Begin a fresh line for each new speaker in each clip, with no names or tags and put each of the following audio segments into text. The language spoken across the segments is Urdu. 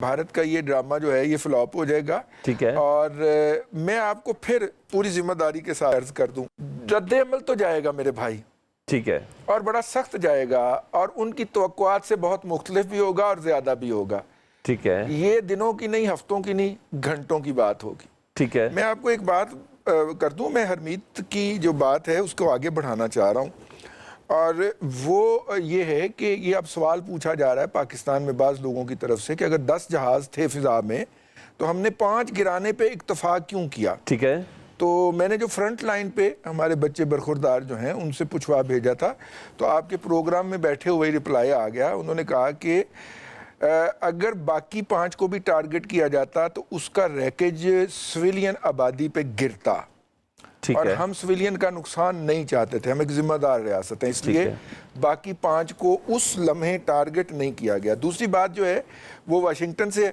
بھارت کا یہ ڈرامہ جو ہے یہ فلاپ ہو جائے گا.
ٹھیک ہے.
اور میں آپ کو پھر پوری ذمہ داری کے ساتھ عرض کر دوں, رد عمل تو جائے گا میرے بھائی.
ٹھیک ہے.
اور بڑا سخت جائے گا, اور ان کی توقعات سے بہت مختلف بھی ہوگا اور زیادہ بھی ہوگا.
ٹھیک ہے.
یہ دنوں کی نہیں, ہفتوں کی نہیں, گھنٹوں کی بات ہوگی.
ٹھیک ہے.
میں آپ کو ایک بات کر دوں, میں ہرمیت کی جو بات ہے اس کو آگے بڑھانا چاہ رہا ہوں, اور وہ یہ ہے کہ یہ اب سوال پوچھا جا رہا ہے پاکستان میں بعض لوگوں کی طرف سے کہ اگر 10 جہاز تھے فضا میں تو ہم نے 5 گرانے پہ اکتفا کیوں کیا.
ٹھیک ہے.
تو میں نے جو فرنٹ لائن پہ ہمارے بچے برخوردار جو ہیں ان سے پوچھوا بھیجا تھا, تو آپ کے پروگرام میں بیٹھے ہوئے رپلائی آ گیا. انہوں نے کہا کہ اگر باقی 5 کو بھی ٹارگٹ کیا جاتا تو اس کا ریکیج سویلین آبادی پہ گرتا, اور ہم سویلین کا نقصان نہیں چاہتے تھے, ہم ایک ذمہ دار ریاست ہیں, اس لیے باقی 5 کو اس لمحے ٹارگٹ نہیں کیا گیا. دوسری بات جو ہے وہ واشنگٹن سے,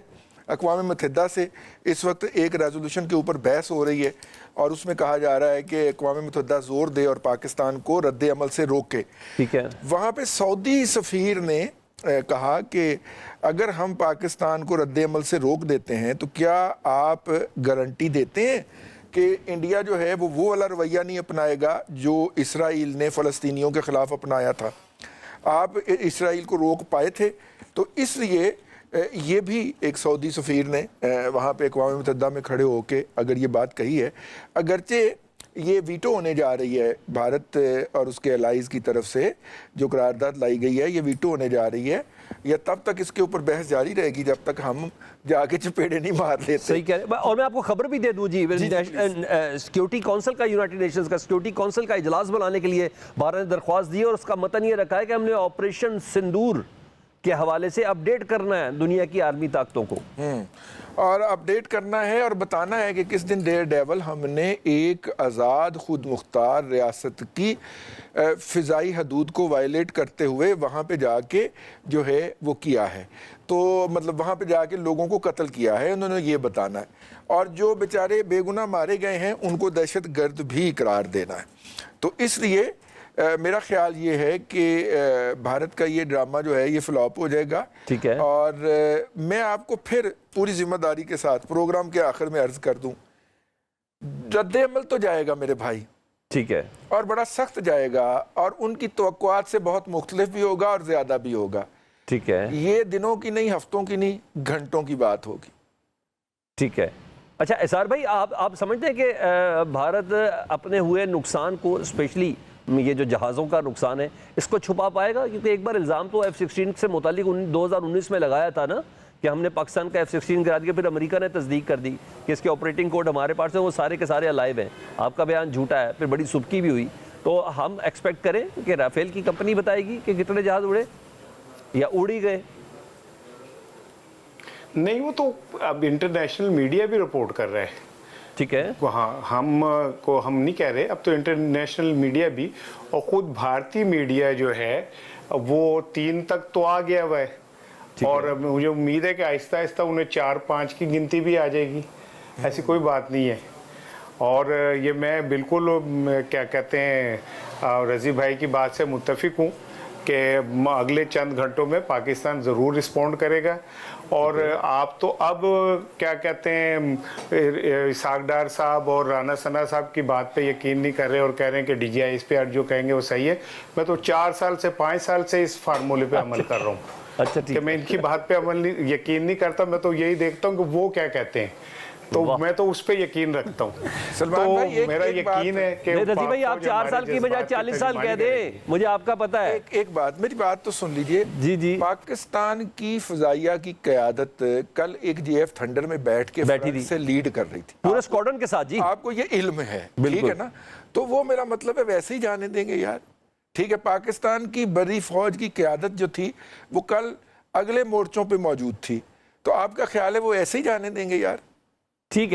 اقوام متحدہ سے اس وقت ایک ریزولوشن کے اوپر بحث ہو رہی ہے, اور اس میں کہا جا رہا ہے کہ اقوام متحدہ زور دے اور پاکستان کو رد عمل سے روکے.
ٹھیک ہے.
وہاں پہ سعودی سفیر نے کہا کہ اگر ہم پاکستان کو رد عمل سے روک دیتے ہیں تو کیا آپ گارنٹی دیتے ہیں کہ انڈیا جو ہے وہ والا رویہ نہیں اپنائے گا جو اسرائیل نے فلسطینیوں کے خلاف اپنایا تھا. آپ اسرائیل کو روک پائے تھے, تو اس لیے یہ بھی ایک سعودی سفیر نے وہاں پہ اقوام متحدہ میں کھڑے ہو کے اگر یہ بات کہی ہے, اگرچہ یہ ویٹو ہونے جا رہی ہے بھارت اور اس کے الائز کی طرف سے جو قرارداد لائی گئی ہے, یہ ویٹو ہونے جا رہی ہے, یا تب تک اس کے اوپر بحث جاری رہے گی جب تک ہم جا کے چپیڑے نہیں مار لیتے.
صحیح کہہ رہے ہیں. اور میں آپ کو خبر بھی دے دوں جی, سیکیورٹی کونسل کا, یونائٹڈ نیشنز کا سیکیورٹی کونسل کا اجلاس بلانے کے لیے بھارت نے درخواست دی, اور اس کا متن یہ رکھا ہے کہ ہم نے آپریشن سندور کے حوالے سے اپڈیٹ کرنا ہے دنیا کی آرمی طاقتوں کو,
اور اپڈیٹ کرنا ہے اور بتانا ہے کہ کس دن ڈیئر ڈیول ہم نے ایک آزاد خود مختار ریاست کی فضائی حدود کو وائلیٹ کرتے ہوئے وہاں پہ جا کے جو ہے وہ کیا ہے. تو مطلب وہاں پہ جا کے لوگوں کو قتل کیا ہے, انہوں نے یہ بتانا ہے, اور جو بیچارے بے گناہ مارے گئے ہیں ان کو دہشت گرد بھی قرار دینا ہے. تو اس لیے میرا خیال یہ ہے کہ بھارت کا یہ ڈرامہ جو ہے یہ فلاپ ہو جائے گا.
ٹھیک ہے.
اور میں آپ کو پھر پوری ذمہ داری کے ساتھ پروگرام کے آخر میں عرض کر دوں, رد عمل تو جائے گا میرے بھائی.
ٹھیک ہے.
اور بڑا سخت جائے گا, اور ان کی توقعات سے بہت مختلف بھی ہوگا اور زیادہ بھی ہوگا.
ٹھیک ہے.
یہ دنوں کی نہیں, ہفتوں کی نہیں, گھنٹوں کی بات ہوگی.
ٹھیک ہے. اچھا اسار بھائی, آپ سمجھتے ہیں کہ بھارت اپنے ہوئے نقصان کو, اسپیشلی یہ جو جہازوں کا نقصان ہے, اس کو چھپا پائے گا؟ کیونکہ ایک بار الزام تو F-16 سے متعلق 2019 میں لگایا تھا نا کہ ہم نے پاکستان کا F-16 گرا دیا, پھر امریکہ نے تصدیق کر دی کہ اس کے آپریٹنگ کوڈ ہمارے پاس ہیں, وہ سارے کے سارے الائیو ہیں. آپ کا بیان جھوٹا ہے, پھر بڑی سبکی بھی ہوئی. تو ہم ایکسپیکٹ کریں کہ رافیل کی کمپنی بتائے گی کہ کتنے جہاز اڑے یا اڑ ہی گئے؟
نہیں, وہ تو اب انٹرنیشنل میڈیا بھی رپورٹ کر رہے ہیں.
ٹھیک ہے.
وہاں ہم نہیں کہہ رہے, اب تو انٹرنیشنل میڈیا بھی, اور خود بھارتی میڈیا جو ہے وہ 3 تک تو آ گیا ہوا ہے, اور مجھے امید ہے کہ آہستہ آہستہ انہیں 4-5 کی گنتی بھی آ جائے گی. ایسی کوئی بات نہیں ہے. اور یہ میں بالکل کیا کہتے ہیں رضی بھائی کی بات سے متفق ہوں کہ اگلے چند گھنٹوں میں پاکستان ضرور رسپونڈ کرے گا. اور آپ تو اب کیا کہتے ہیں اسحاق ڈار صاحب اور رانا ثنا صاحب کی بات پہ یقین نہیں کر رہے اور کہہ رہے ہیں کہ ڈی جی آئی اس پہ جو کہیں گے وہ صحیح ہے. میں تو 4 سال سے 5 سال سے اس فارمولے پہ عمل کر رہا ہوں کہ میں ان کی بات پہ یقین نہیں کرتا, میں تو یہی دیکھتا ہوں کہ وہ کیا کہتے ہیں, تو میں تو اس پہ یقین رکھتا ہوں.
سلمان بھائی,
میرا یقین ہے کہ
رضی بھائی آپ 4 سال کی بجائے 40 سال کہہ دیں, مجھے آپ کا پتہ ہے.
ایک بات, میری بات تو سن لیجئے.
جی.
پاکستان کی فضائیہ کی قیادت کل ایک JF تھنڈر میں بیٹھ کے فرنٹ سے لیڈ کر رہی تھی
پورے اسکواڈرن کے ساتھ. جی
آپ کو یہ علم ہے, ٹھیک ہے نا, تو وہ میرا مطلب ہے ویسے ہی جانے دیں گے یار. ٹھیک ہے, پاکستان کی بڑی فوج کی قیادت جو تھی وہ کل اگلے مورچوں پہ موجود تھی, تو آپ کا خیال ہے وہ ایسے ہی جانے دیں گے یار؟
ٹھیک ہے.